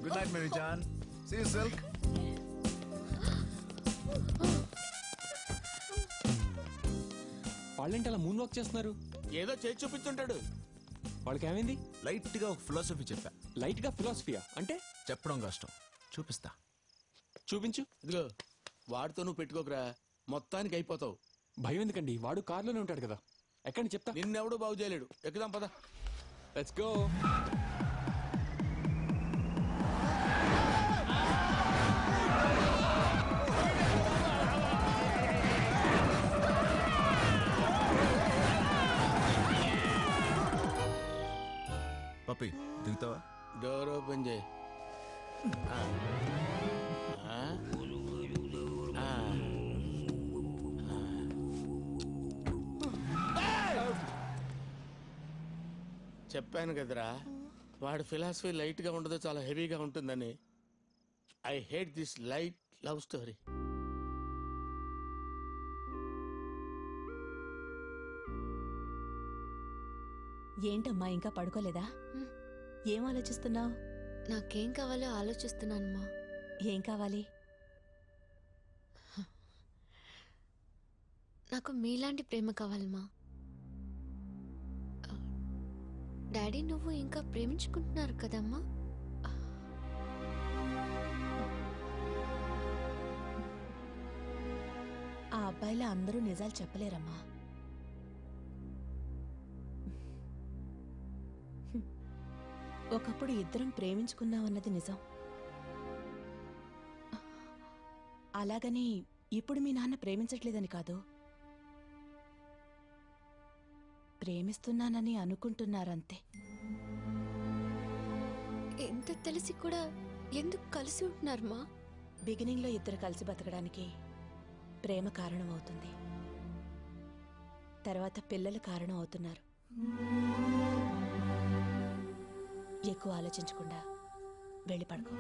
Good night Mary John. See you silk. వాళ్ళేంటి అలా moon walk చేస్తున్నారు? ఏదో చేసి చూపించుంటాడు. వాళ్ళకి ఏమైంది? లైట్ గా ఒక ఫిలాసఫీ చెప్పా. లైట్ గా ఫిలాసఫియా అంటే? చెప్పడం కష్టం, చూపిస్తా. చూపించు. ఇదిగో వాడితో నువ్వు పెట్టుకోకరా, మొత్తానికి అయిపోతావు. భయం ఎందుకండి, వాడు కార్లోనే ఉంటాడు కదా. ఎక్కడి చెప్తా. నిన్నెవడూ బాగు చేయలేడు. ఎక్కుదాం పద. Let's go. పప్పి దిగుతావా? డోర్ ఓపెన్ చేయి. చెప్పాను కదరా, వాడి ఫిలాసఫీ లైట్ గా ఉండదు, చాలా హెవీగా ఉంటుందని. I hate this light love story. ఏంటమ్మా ఇంకా పడుకోలేదా? ఏం ఆలోచిస్తున్నావు? నాకేం కావాలో ఆలోచిస్తున్నానమ్మా. ఏం కావాలి? నాకు మీలాంటి ప్రేమ కావాలమ్మా. డాడీ నువ్వు ఇంకా ప్రేమించుకుంటున్నారు కదమ్మా? ఆ అబ్బాయిలా అందరూ నిజాలు చెప్పలేరమ్మా. ఒకప్పుడు ఇద్దరం ప్రేమించుకున్నామన్నది నిజం. అలాగని ఇప్పుడు మీ నాన్న ప్రేమించట్లేదని కాదు, ప్రేమిస్తున్నానని అనుకుంటున్నారంతే. ఎంత తెలిసి కూడా ఎందుకు కలిసి ఉంటున్నారమ్మా? బిగినింగ్ లో ఇద్దరు కలిసి బతకడానికి ప్రేమ కారణం అవుతుంది, తర్వాత పిల్లలు కారణం అవుతున్నారు. ఎక్కువ ఆలోచించకుండా వెళ్ళి పడుకో.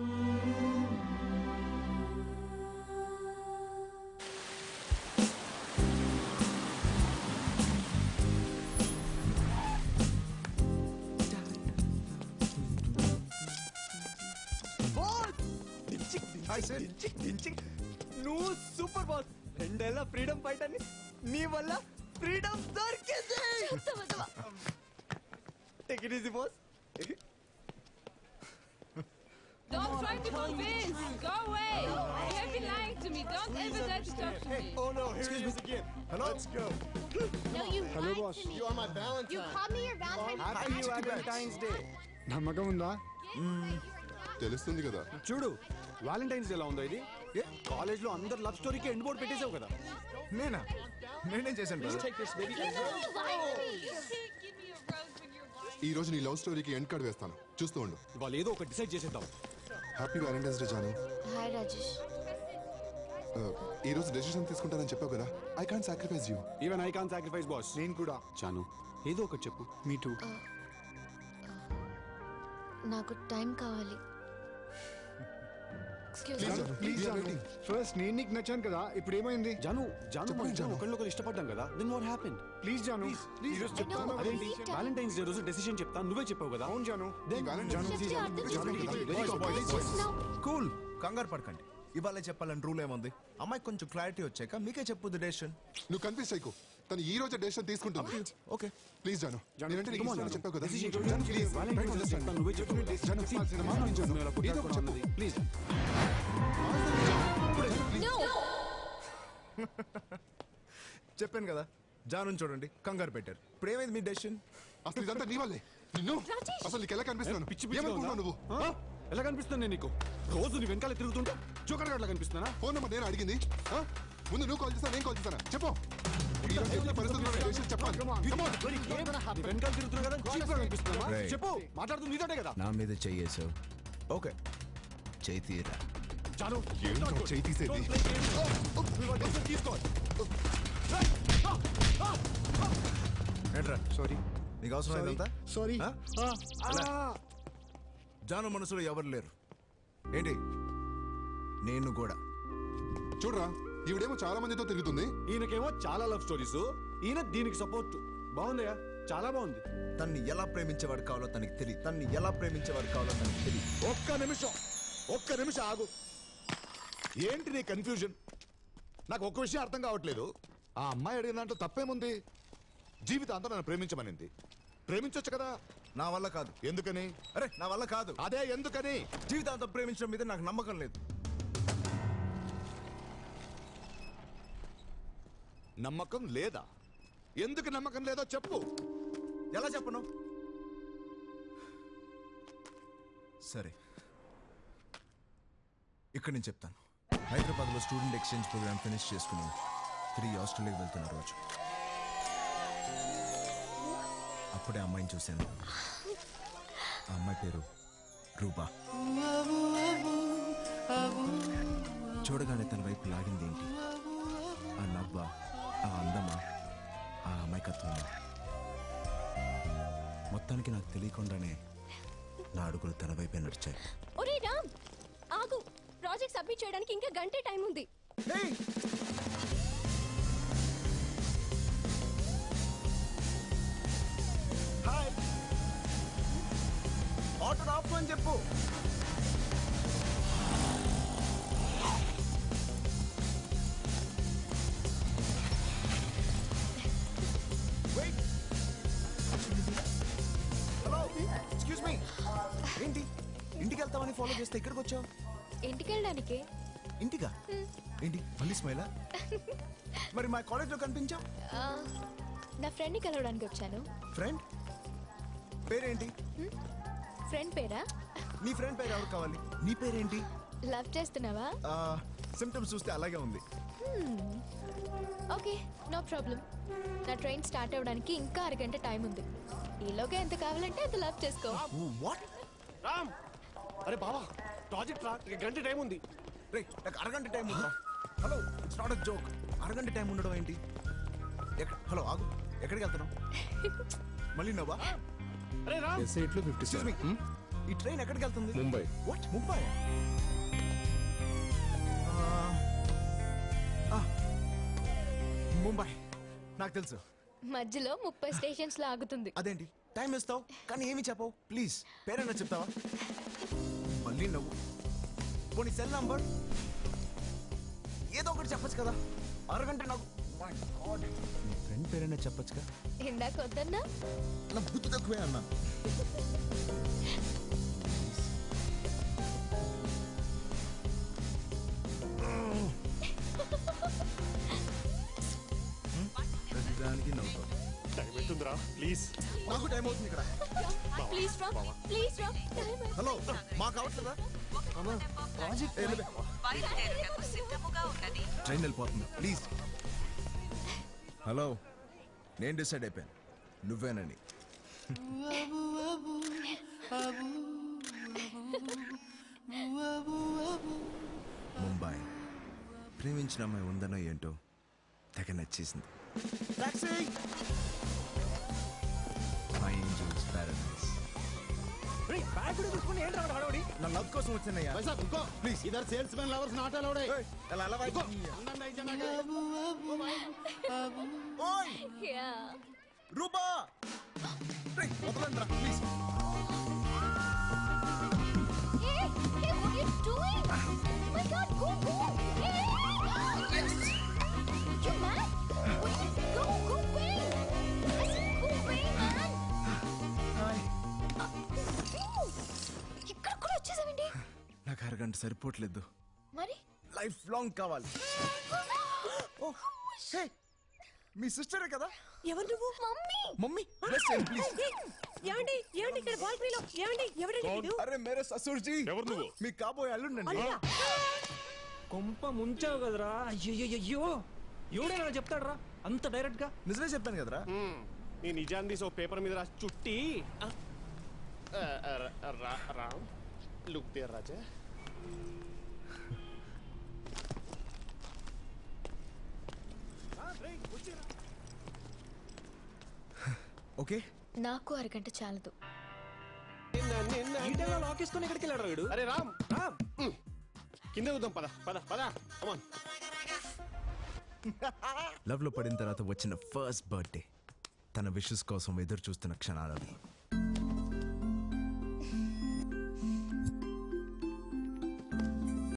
నువ్వు సూపర్ బాస్. 2 ఏళ్ల ఫ్రీడమ్ ఫైట్ అని నీ వల్ల ఫ్రీడమ్ దొరికింది. Take it easy boss. Don't try to convince. Go away. You have been lying to me. Don't ever dare to talk to me. Oh no, here he is again. Hello. Let's go. No, you Hello, boss. lied to me. You are my Valentine. You called me your Valentine. Happy Valentine's Day. నమ్మకం ఉందా? తెలుస్తుంది కదా. చూడు Valentine's day ఎలా ఉందో ఇది. College లో అందరు లవ్ స్టోరీకి ఎండ్ బోర్డ్ పెట్టేసావు కదా. నేనేం చేశాను? You lied to me. You Give me a rose when you're lying. ఈ రోజు నీ లవ్ స్టోరీకి ఎండ్ కార్డ్ వేస్తాను, చూస్తూ ఉండు. వాళ్ళు ఏదో ఒక డిసైడ్ చేసేద్దాం. Happy valentine's day Janu. Hi Rajesh. ఈ రోజు డెసిషన్ తీసుకుంటానని చెప్పావు కదా. I can't sacrifice you. Even I can't sacrifice boss. నేను కూడా. చాను ఏదో ఒకటి చెప్పు. Me too. నాకు టైం కావాలి. ఫస్ట్ నేను నీకు నచ్చాను కదా, ఇప్పుడు ఏమైంది? జాను ఒకళ్ళొకరు ఇష్టపడ్డాం కదా. Then what happened? Please Janu, ఈ రోజు చెప్తాను. అదేంటి వాలంటైన్స్ డే రోజు డెసిషన్ చెప్తాను, నువ్వే చెప్పావు కదా. అవును జాను. కూల్, కంగారు పడకండి. ఇవాళ చెప్పాలని రూల్ ఏముంది? అమ్మాయి కొంచెం క్లారిటీ వచ్చాక మీకే చెప్పు డెసిషన్. నువ్వు కన్ఫ్యూజ్ అయ్యకు. తను ఈ రోజు డెసిషన్ తీసుకుంటుంది. ఓకే ప్లీజ్ జాను, నేనంటే నీకు ఇష్టమని చెప్పావు కదా. నువ్వే చెప్పు. ప్లీజ్. చెప్పాను కదా, జాను చూడండి కంగారు పెట్టారు. ఇప్పుడు ఏమైంది మీ డెసిషన్? అసలు ఇదంతా నీ వల్లే. నిన్ను అసలు నీకు ఎలా కనిపిస్తున్నాను? ఏమనుకున్నావు నువ్వు? ఎలా కనిపిస్తాను నేను నీకు? రోజు నీ వెనకాల తిరుగుతుంటా జోకర్ గట్లా కనిపిస్తున్నా? ఫోన్ నెంబర్ నేను అడిగింది. ముందు నువ్వు కాల్ చేస్తా, నేను కాల్ చేస్తానా? చెప్పు. వెనకాల తిరుగుతున్నా కదా, కనిపిస్తున్నా? చెప్పు. మాట్లాడుతుంది నీతోటే కదా. నా మీద చెయ్యేసావు. ఓకే, చెయ్యి తీరా. చెయ్యి తీసేది. ఏంట్రా? సారీ. నీకు అవసరం లేదంతా? సారీ. జాను మనసులో ఎవరు లేరు ఏంటి? నేను కూడా. చూడరా, ఈవిడేమో చాలా మందితో తిరుగుతుంది. ఈయనకేమో చాలా లవ్ స్టోరీస్, ఈయన దీనికి సపోర్ట్. బాగుందయ్యా, చాలా బాగుంది. తన్ని ఎలా ప్రేమించేవాడు కావాలో తనకి తెలియదు. ఒక్క నిమిషం. ఒక్క నిమిషం ఆగు. ఏంటి నీ కన్ఫ్యూజన్? నాకు ఒక్క విషయం అర్థం కావట్లేదు. ఆ అమ్మాయి అడిగిన దాంట్లో తప్పేముంది? జీవితాంతం నన్ను ప్రేమించమనింది. ప్రేమించొచ్చు కదా. నా వల్ల కాదు. ఎందుకని? అరే నా వల్ల కాదు. అదే ఎందుకని? జీవితాంతం ప్రేమించడం మీద నాకు నమ్మకం లేదు. నమ్మకం లేదా? ఎందుకు నమ్మకం లేదో చెప్పు. ఎలా చెప్పను? సరే ఇక్కడ నేను చెప్తాను. హైదరాబాద్లో స్టూడెంట్ ఎక్స్చేంజ్ ప్రోగ్రామ్ ఫినిష్ చేసుకుని తిరిగి ఆస్ట్రేలియాకి వెళ్తున్న రోజు అప్పుడే అమ్మాయిని చూశాను. ఆ అమ్మాయి పేరు రూపా. చూడగానే తన వైపు లాగింది ఏంటి? ఆ నవ్వా, ఆ అందమా, ఆ అమాయకత్వమా? మొత్తానికి నాకు తెలియకుండానే నా అడుగులు తన వైపే నడిచాయి. ఒరే రామ్, ఆగు. ప్రాజెక్ట్ సబ్మిట్ చేయడానికి ఇంకా గంటే టైం ఉంది. హాయ్, ఆటో ఆఫ్ అని చెప్పు. Hello, excuse me. ఏంటి ఇంటికి వెళ్తామని ఫాలో చేస్తే ఇక్కడికి వచ్చావు? ఇంటికి వెళ్ళడానికి. ఇంటిగా? ఏంటి మళ్ళీ స్మైలా? మరి మా కాలేజ్లో కనిపించావు. నా ఫ్రెండ్ని కలవడానికి వచ్చాను. ఫ్రెండ్ పేరేంటి? ఫ్రెండ్ పేరా? నీ ఫ్రెండ్ పేరు ఎవరు కావాలి? నీ పేరేంటి? లవ్ చేస్తున్నావా? సిమ్టమ్స్ చూస్తే అలాగే ఉంది. Okay, no problem. నా ట్రైన్ స్టార్ట్ అవ్వడానికి ఇంకా అరగంట టైం ఉంది. ఈలోగా ఎంత కావాలంటే అంత లవ్ చేసుకో. వాట్? రామ్, అరే బావా, ప్రాజెక్ట్ రా, ఇక గంట టైం ఉంది. రే నాకు అరగంట టైం ఉందా? Hello, it's not a joke. అరగంట టైం ఉండడం ఏంటి? హలో ఆగు, ఎక్కడికి వెళ్తున్నావు? మళ్ళీ నవ్వా? అరే రామ్, Excuse me, ఈ ట్రైన్ ఎక్కడికి వెళ్తుంది? ముంబై. వాట్? ముంబై? ముంబై నాకు తెలుసు. మధ్యలో 30 స్టేషన్స్ లో ఆగుతుంది. అదేంటి టైం ఇస్తావు కానీ ఏమి చెప్పవు? ప్లీజ్ పేరైనా చెప్తావా? మళ్ళీ నవ్వు. పోనీ సెల్ నంబర్ ఏదో ఒకటి చెప్పచ్చు కదా. అరగంట నాకు నీ ఫ్రెండ్ పేరైనా చెప్పచ్చుగా. ఇందాక వద్దన్నా? నా బుద్ధి తక్కువే అన్నా. ప్రతిదానికి నవ్వుతావు. టైం అవుతుందిరా, ప్లీజ్. నాకు టైం అవుతుంది ఇక్కడ. ప్లీజ్ రా, ప్లీజ్ రా. హలో, మాకు అవట్లేదా? ట్రైన్ వెళ్ళిపోతుంది, ప్లీజ్. హలో, నేను డిసైడ్ అయిపోయాను, నువ్వేనని. ముంబై ప్రేమించిన అమ్మాయి ఉందనో ఏంటో తెగ నచ్చేసింది. టాక్సీ! My angels paradise. నా లవ్ కోసం వచ్చినయ్యా. ప్లీజ్ ఇదర్ sales men lovers not allowed. Yeah. Rupa వదలండి రా please. Hey, hey, what are you doing? Oh my God, go, go. Hey, yes. You mad? Go, go away. I said go away, man. Hi. ఇక్కడ కూడా వచ్చేసావండి. నాకు అరగంట సరిపోవట్లేదు, మరి life long కావాలి. ఓ, హే, మీ సిస్టరే కదా? ఎవరు నువ్వు? మమ్మీ. Mummy please. ఏమండి ఏమండి ఇక్కడ బాల్కనీలో ఏమండి ఎవరండి వీడు? అరే మేరే ససూర్ జీ. ఎవరు నువ్వు? మీ కాబోయే అల్లుండండి. కొంప ముంచావు కదరా. అయ్యో ఎవడైనా చెప్తాడరా అంత డైరెక్ట్ గా? నిజమే చెప్పాను కదరా. నీ నిజాన్ని సో పేపర్ మీద రాసి చుట్టి Ram look there Raja. Okay, నాకు అరగంట చాలదు. ఈ టైంలో లాక్ వేసుకొని ఎక్కడికి వెళ్ళాడు వీడు? అరే రామ్, కింద చూద్దాం, పద పద పద. కమాన్. లవ్ లో పడిన తర్వాత వచ్చిన ఫస్ట్ బర్త్డే, తన విషెస్ కోసం ఎదురు చూస్తున్న క్షణాలవి.